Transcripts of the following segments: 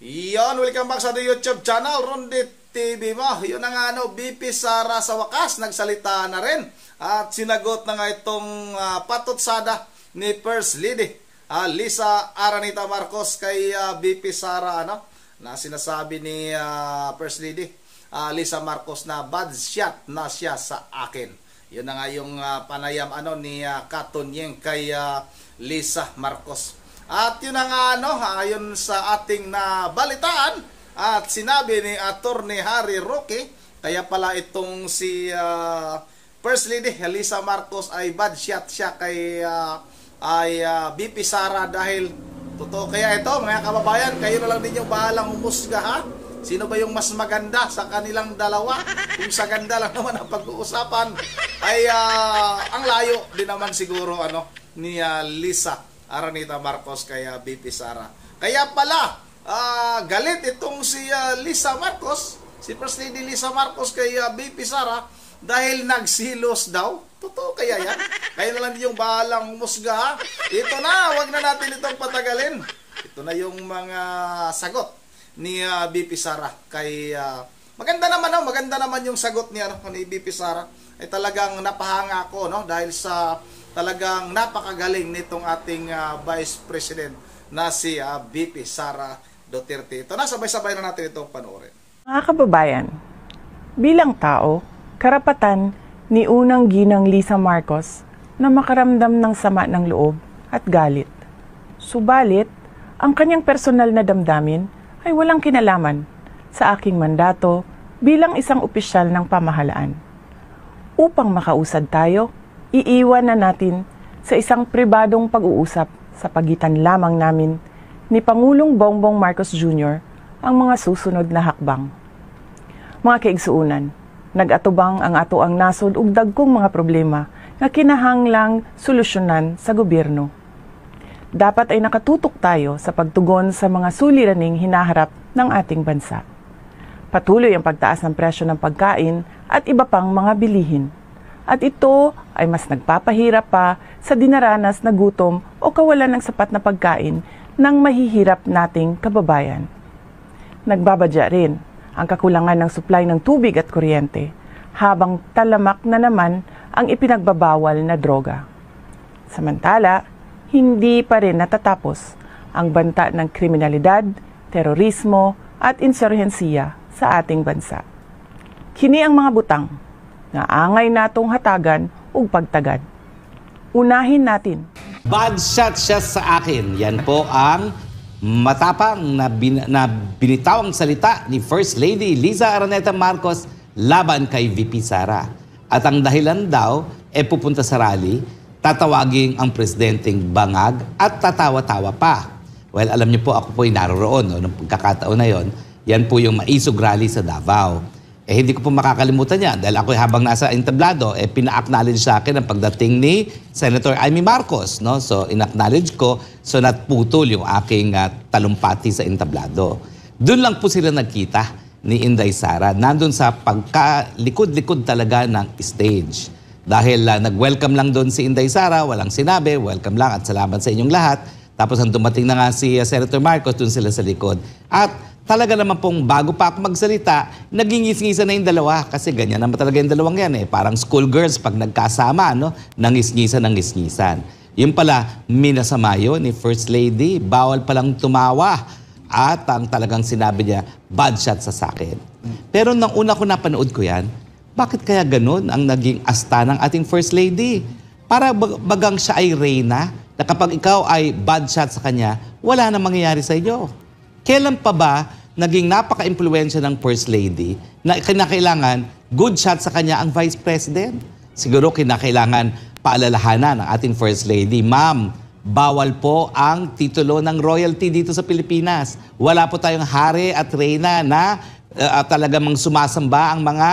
Yon, welcome back sa the YouTube channel, Rondit TV mo. Yun na nga, BP Sara sa wakas, nagsalita na rin. At sinagot na nga itong patutsada ni First Lady Lisa Araneta Marcos kay BP Sara, na sinasabi ni First Lady Lisa Marcos na bad shot na siya sa akin. Yun na nga yung panayam ni Katunyeng kay Lisa Marcos. At yun na nga, ayon sa ating nabalitaan at sinabi ni Attorney Harry Roque, kaya pala itong si First Lady Lisa Marcos ay bad shot siya kay BP Sara dahil totoo kaya ito, mga kababayan, kayo na lang din yung bahalang umusga, ha? Sino ba yung mas maganda sa kanilang dalawa? Kung sa ganda lang naman ang pag-uusapan ay ang layo din naman siguro ni Lisa Araneta Marcos kaya BP Sara. Kaya pala galit itong si Lisa Marcos, si First Lady Lisa Marcos kay BP Sara dahil nagsilos daw. Totoo kaya yan? Kaya na lang yung bahalang musga, ha? Ito na, wag na natin itong patagalin. Ito na yung mga sagot ni BP Sara kay maganda naman yung sagot ni BP Sara. Ay talagang napahanga ako dahil sa talagang napakagaling nitong ating Vice President na si BP Sara Duterte. Ito na, sabay-sabay na natin itong panoorin. Mga kababayan, bilang tao, karapatan ni unang ginang Lisa Marcos na makaramdam ng sama ng loob at galit. Subalit, ang kanyang personal na damdamin ay walang kinalaman sa aking mandato bilang isang opisyal ng pamahalaan. Upang makausad tayo, iiwan na natin sa isang pribadong pag-uusap sa pagitan lamang namin ni Pangulong Bongbong Marcos Jr. ang mga susunod na hakbang. Mga kaigsuunan, nag-atubang ang ato ang nasod ug dagkong mga problema nga kinahanglang solusyonan sa gobyerno. Dapat ay nakatutok tayo sa pagtugon sa mga suliraning hinaharap ng ating bansa. Patuloy ang pagtaas ng presyo ng pagkain at iba pang mga bilihin. At ito ay mas nagpapahirap pa sa dinaranas na gutom o kawalan ng sapat na pagkain ng mahihirap nating kababayan. Nagbabadya rin ang kakulangan ng supply ng tubig at kuryente, habang talamak na naman ang ipinagbabawal na droga. Samantala, hindi pa rin natatapos ang banta ng kriminalidad, terorismo at insurhensiya sa ating bansa. Kini ang mga butang na angay natong hatagan ug pagtagad. Unahin natin. Bad shot siya sa akin. Yan po ang matapang na binitawang salita ni First Lady Lisa Araneta Marcos laban kay VP Sara. At ang dahilan daw, pupunta sa rally, tatawagin ang presidenteng bangag at tatawa-tawa pa. Well, alam niyo po, ako po'y naroroon nung pagkakataon na yon. Yan po yung maisog rally sa Davao. Hindi ko po makakalimutan yan dahil ako habang nasa entablado, pina-acknowledge sa akin ang pagdating ni Senator Amy Marcos. So, in-acknowledge ko, so natputol yung aking talumpati sa entablado. Doon lang po sila nagkita ni Inday Sara. Nandun sa pagkalikod-likod talaga ng stage. Dahil nag-welcome lang doon si Inday Sara, walang sinabi, welcome lang at salamat sa inyong lahat. Tapos ang dumating na nga si Senator Marcos, doon sila sa likod. At talaga naman pong bago pa ako magsalita, nagingis-ngisa na yung dalawa. Kasi ganyan naman talaga yung dalawang yan. Parang schoolgirls pag nagkasama, nangisngisan. Yun pala, minasama yun ni First Lady. Bawal palang tumawa. At ang talagang sinabi niya, bad shot sa akin. Pero nang una ko napanood ko yan, bakit kaya ganun ang naging asta ng ating First Lady? Para bagang siya ay reyna, na kapag ikaw ay bad shot sa kanya, wala na mangyayari sa iyo. Kailan pa ba naging napaka-impluensya ng First Lady na kinakailangan good shot sa kanya ang Vice President? Siguro kinakailangan paalalahanan ng ating First Lady, Ma'am, bawal po ang titulo ng royalty dito sa Pilipinas. Wala po tayong hari at reyna na talagang sumasamba ang mga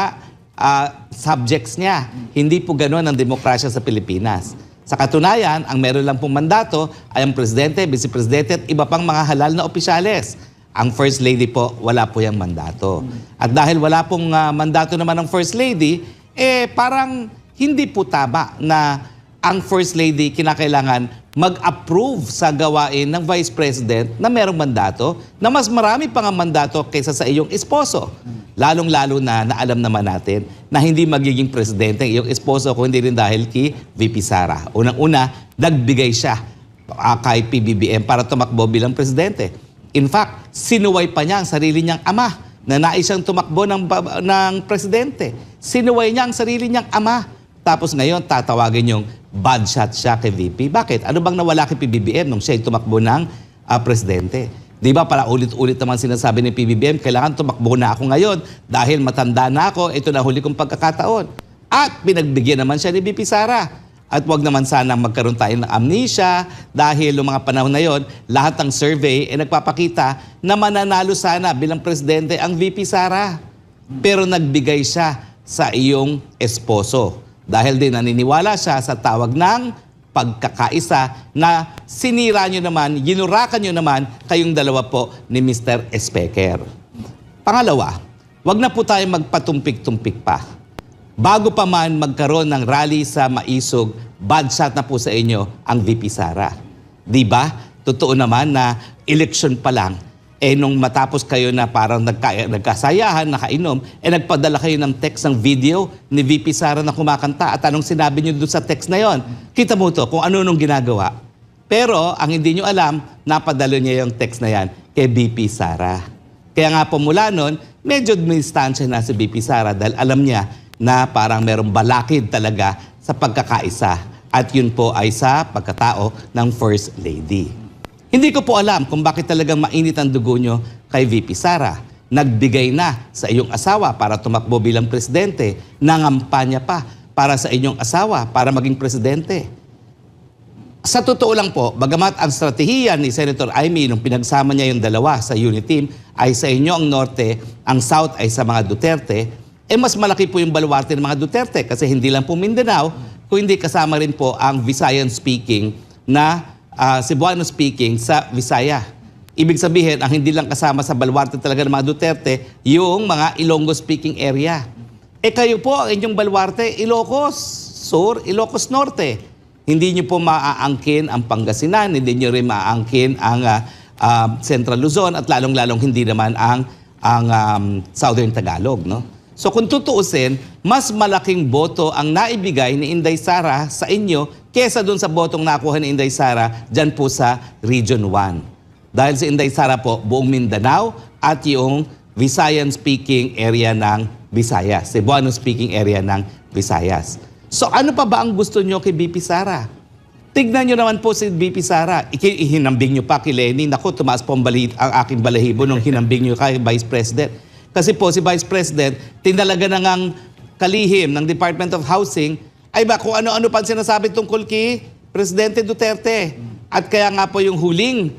subjects niya. Hindi po ganoon ang demokrasya sa Pilipinas. Sa katunayan, ang meron lang pong mandato ay ang presidente, vice-presidente at iba pang mga halal na opisyales. Ang First Lady po, wala po yung mandato. At dahil wala pong mandato naman ng First Lady, parang hindi po tama na ang First Lady kinakailangan mag-approve sa gawain ng Vice President na merong mandato na mas marami pang ang mandato kaysa sa iyong esposo. Lalong-lalo na alam naman natin na hindi magiging presidente ang iyong esposo kung hindi rin dahil kay VP Sara. Unang-una, nagbigay siya kay PBBM para tumakbo bilang presidente. In fact, sinuway pa niya ang sarili niyang ama na nais siyang tumakbo ng presidente. Sinuway niya ang sarili niyang ama. Tapos ngayon, tatawagin yung bad shot siya kay VP. Bakit? Ano bang nawala kay PBBM nung siya tumakbo ng presidente? Di ba para ulit-ulit naman sinasabi ni PBBM, kailangan tumakbo na ako ngayon dahil matanda na ako, ito na huli kong pagkakataon. At pinagbigyan naman siya ni VP Sara. At wag naman sana magkaroon tayo ng amnesia dahil yung mga panahon na yon, lahat ng survey ay nagpapakita na mananalo sana bilang presidente ang VP Sara. Pero nagbigay siya sa iyong esposo. Dahil din naniniwala siya sa tawag ng pagkakaisa na sinira nyo naman, ginurakan nyo naman kayong dalawa po ni Mr. Speaker. Pangalawa, wag na po tayo magpatumpik-tumpik pa. Bago pa man magkaroon ng rally sa Maisog, bad shot na po sa inyo ang VP Sara. Di ba? Totoo naman na election pa lang, nung matapos kayo na parang nagkasayahan, nakainom, nagpadala kayo ng text ng video ni VP Sara na kumakanta. At anong sinabi nyo doon sa text na yon? Kita mo to kung ano nung ginagawa. Pero ang hindi nyo alam, napadalo niya yung text na yan kay VP Sara. Kaya nga po mula nun, medyo distansya na si VP Sara dahil alam niya na parang merong balakid talaga sa pagkakaisa. At yun po ay sa pagkatao ng First Lady. Hindi ko po alam kung bakit talagang mainit ang dugo nyo kay VP Sara. Nagbigay na sa iyong asawa para tumakbo bilang presidente. Nangampanya pa para sa inyong asawa para maging presidente. Sa totoo lang po, bagamat ang strategiya ni Senator Amy nung pinagsama niya yung dalawa sa unit team ay sa inyo ang norte, ang south ay sa mga Duterte, mas malaki po yung baluarte ng mga Duterte kasi hindi lang po Mindanao, kundi kasama rin po ang Visayan speaking na Cebuano speaking sa Visaya. Ibig sabihin, ang hindi lang kasama sa baluarte talaga ng mga Duterte, yung mga Ilonggo speaking area. Kayo po, ang inyong baluarte, Ilocos Sur, Ilocos Norte. Hindi nyo po maaangkin ang Pangasinan, hindi nyo rin maaangkin ang Central Luzon at lalong-lalong hindi naman ang Southern Tagalog. No? So kung tutuusin, mas malaking boto ang naibigay ni Inday Sara sa inyo kesa dun sa botong nakuha ni Inday Sara dyan po sa Region 1. Dahil si Inday Sara po buong Mindanao at yung Visayan-speaking area ng Visayas, Cebuano-speaking area ng Visayas. So ano pa ba ang gusto nyo kay VP Sara? Tignan nyo naman po si VP Sara. Ihinambing nyo pa kay Lenny. Naku, tumaas po ang aking balahibo nung hinambing nyo kay Vice President. Kasi po si Vice President, tinalaga na ngang kalihim ng Department of Housing, ay ba kung ano-ano pa sinasabi tungkol kay Presidente Duterte. At kaya nga po yung huling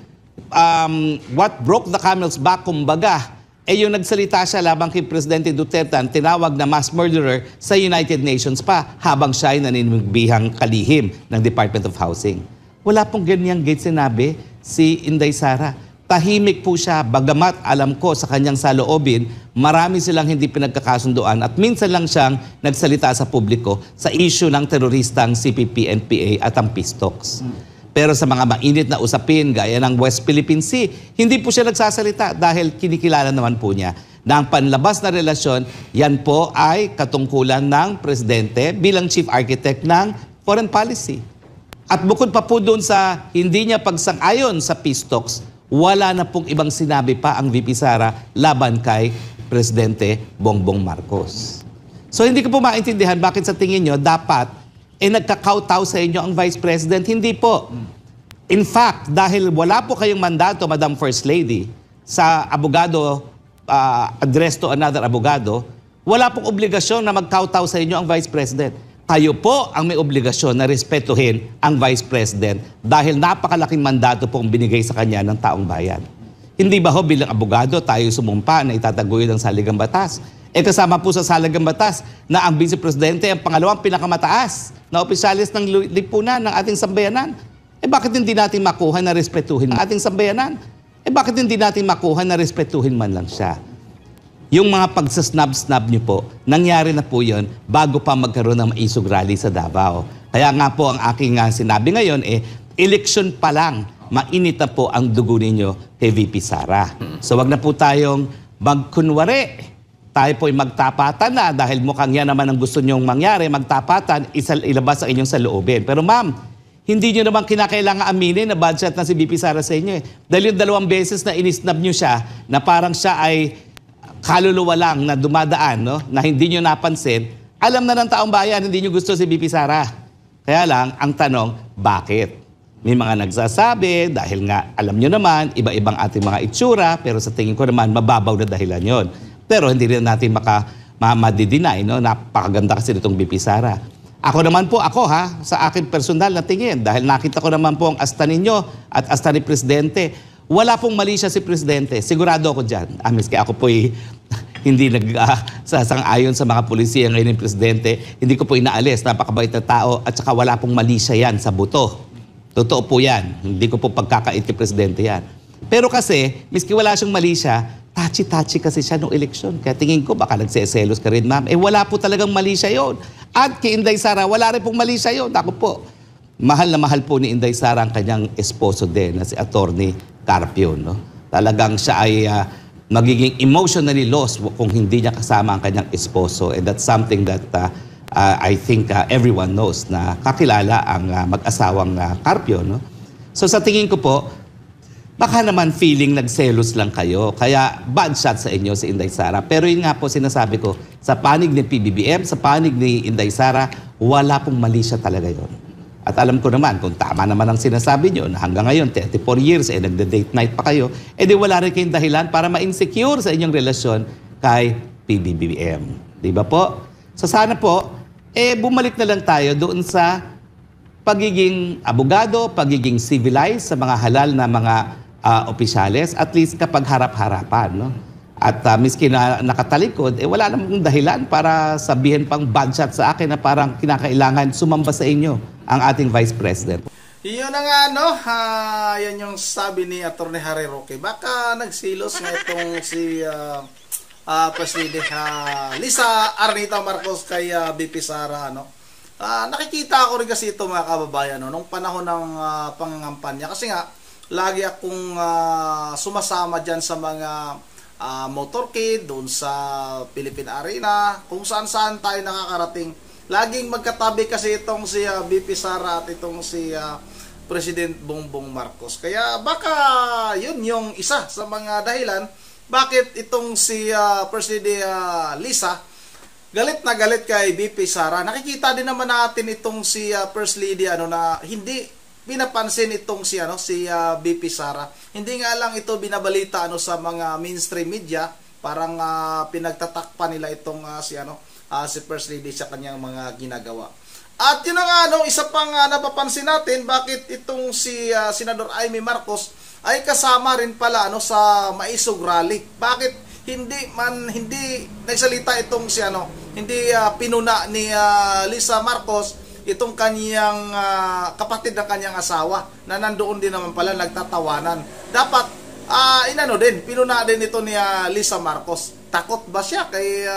what broke the camel's back, kumbaga, yung nagsalita siya labang kay Presidente Duterte, tinawag na mass murderer sa United Nations pa habang siya ay naninigbihang kalihim ng Department of Housing. Wala pong ganyang gate sinabi si Inday Sara. Tahimik po siya, bagamat alam ko sa kanyang saloobin, marami silang hindi pinagkakasunduan at minsan lang siyang nagsalita sa publiko sa issue ng teroristang CPP, NPA at ang Peace Talks. Pero sa mga mainit na usapin gaya ng West Philippine Sea, hindi po siya nagsasalita dahil kinikilala naman po niya na ang panlabas na relasyon, yan po ay katungkulan ng Presidente bilang Chief Architect ng Foreign Policy. At bukod pa po doon sa hindi niya pagsang-ayon sa Peace Talks, wala na pong ibang sinabi pa ang VP Sara laban kay Presidente Bongbong Marcos. So hindi ko po maintindihan bakit sa tingin nyo dapat nagkakautaw sa inyo ang Vice President. Hindi po. In fact, dahil wala po kayong mandato, Madam First Lady, sa abogado, address to another abogado, wala pong obligasyon na magkautaw sa inyo ang Vice President. Kayo po ang may obligasyon na respetuhin ang Vice President dahil napakalaking mandato pong binigay sa kanya ng taong bayan. Hindi ba ho bilang abogado tayo sumumpa na itataguyod ang saligang batas? Kasama po sa saligang batas na ang Vice Presidente ang pangalawang pinakamataas na opisyalis ng lipunan ng ating sambayanan. Bakit hindi natin makuha na respetuhin ang ating sambayanan? Bakit hindi natin makuha na respetuhin man lang siya? Yung mga pagsasnab-snab niyo po, nangyari na po yun bago pa magkaroon ng maisog rally sa Davao. Kaya nga po ang aking sinabi ngayon, election pa lang, mainit na po ang dugo ninyo kay VP Sara. So wag na po tayong magkunwari. Tayo po'y magtapatan na dahil mukhang yan naman ang gusto nyong mangyari, magtapatan, ilabas ang inyong saloobin. Pero ma'am, hindi nyo naman kinakailangan aminin na bad shot na si VP Sara sa inyo. Dahil yung 2 beses na inisnab nyo siya, na parang siya ay kaluluwa lang na dumadaan, no? Na hindi nyo napansin, alam na ng taong bayan, hindi nyo gusto si VP Sara. Kaya lang, ang tanong, bakit? May mga nagsasabi, dahil nga, alam nyo naman, iba-ibang ating mga itsura, pero sa tingin ko naman, mababaw na dahilan yon. Pero hindi rin natin madideny, no? Napakaganda kasi nitong VP Sara. Ako naman po, sa akin personal na tingin, dahil nakita ko naman po ang asta ninyo at asta ni Presidente, wala pong mali siya si Presidente. Sigurado ako dyan. Miski ako po'y hindi sasang-ayon sa mga polisiya ngayon ng Presidente. Hindi ko po inaalis. Napakabait na tao at saka wala pong mali siya yan sa buto. Totoo po yan. Hindi ko po pagkakait kay Presidente yan. Pero kasi, miski wala siyang mali siya, touchy-touchy kasi siya nung eleksyon. Kaya tingin ko baka nagseselos ka rin, ma'am. Wala po talagang mali siya yun. At kay Inday Sara, wala rin pong mali siya yun. Ako po, mahal na mahal po ni Inday Sara ang kanyang esposo din na si Attorney Carpio, no? Talagang siya ay magiging emotionally lost kung hindi niya kasama ang kanyang esposo. And that's something that I think everyone knows na kakilala ang mag-asawang Carpio, no? So sa tingin ko po, baka naman feeling nagselos lang kayo. Kaya bad shot sa inyo si Inday Sara. Pero yun nga po sinasabi ko, sa panig ni PBBM, sa panig ni Inday Sara, wala pong mali siya talaga yon. At alam ko naman, kung tama naman ang sinasabi nyo, na hanggang ngayon, 34 years, nagda-date night pa kayo, di wala rin kayong dahilan para ma-insecure sa inyong relasyon kay PBBM. Di ba po? So sana po, bumalik na lang tayo doon sa pagiging abogado, pagiging civilized sa mga halal na mga opisyales, at least kapag harap-harapan, no? At miski na nakatalikod, wala namang dahilan para sabihin pang bad shot sa akin na parang kinakailangan sumamba sa inyo ang ating Vice President. Yun na nga, no? Yan yung sabi ni Atty. Harry Roque. Baka nagsilos nga itong si President Liza Araneta Marcos kay VP Sara, no? Nakikita ko rin kasi ito, mga kababayan, no? Nung panahon ng pangangampanya. Kasi nga, lagi akong sumasama dyan sa mga motorcade, doon sa Philippine Arena, kung saan-saan tayo nakakarating. Laging magkatabi kasi itong si VP Sara at itong si President Bongbong Marcos. Kaya baka yun yung isa sa mga dahilan bakit itong si President Liza galit na galit kay VP Sara. Nakikita din naman natin itong si First Lady na hindi pinapansin itong si VP Sara. Hindi nga lang ito binabalita sa mga mainstream media, parang pinagtatakpan nila itong si First Lady sa kanyang mga ginagawa. At yun nga, isa pang napapansin natin, bakit itong si Senador Amy Marcos ay kasama rin pala sa Maisog Rally. Bakit hindi nagsalita itong si hindi pinuna ni Liza Marcos itong kanyang kapatid ng kanyang asawa na nandoon din naman pala nagtatawanan. Dapat pinuna din ito ni Liza Marcos. Takot ba siya kay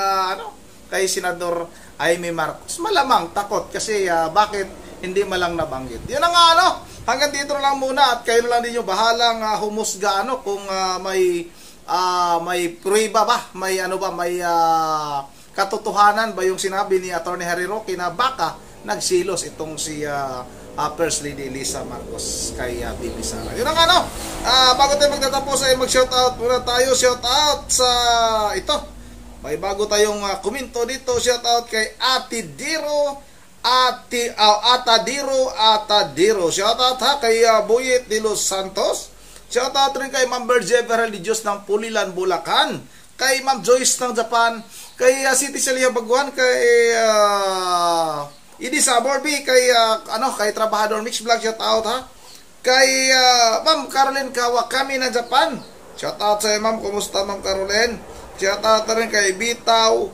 kay Senador Amy Marcos? Malamang takot kasi bakit hindi malang nabanggit. Yun na nga hanggang dito na lang muna at kayo lang din yung bahalang humusga kung may prueba ba, may may katotohanan ba yung sinabi ni Atty. Harry Roque na baka nagsilos itong si First Lady Liza Marcos kay VP Sara. Yun na nga bago tayo magtatapos ay mag-shoutout muna tayo. Shoutout sa ito. May bago tayong komento dito. Shoutout kay Ate Diro. Atadiro. Shoutout kay Boyet de Los Santos. Shoutout rin kay Ma'am Berjever Religious ng Pulilan, Bulacan. Kay Ma'am Joyce ng Japan. Kay City Celia Baguan. Kay Idi Saborbi. Kay Trabahador Mix Vlog. Shoutout kay Ma'am Caroline Kawakami ng Japan. Shoutout sa Ma'am. Kumusta Ma'am Caroline? Shoutout rin kay Bitaw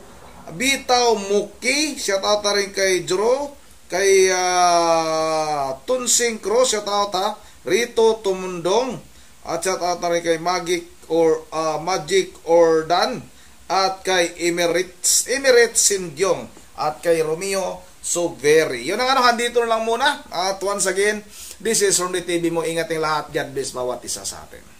Muki. Shoutout rin kay Juro. Kay Tunsing Cruz. Shoutout Rito Tumundong. At shoutout rin kay Magic Ordan. at kay Emirates Sindyong, at kay Romeo Soveri. Yun ang handito na lang muna. At once again, this is Ronde TV mo. Ingat yung lahat. God bless bawat isa sa atin.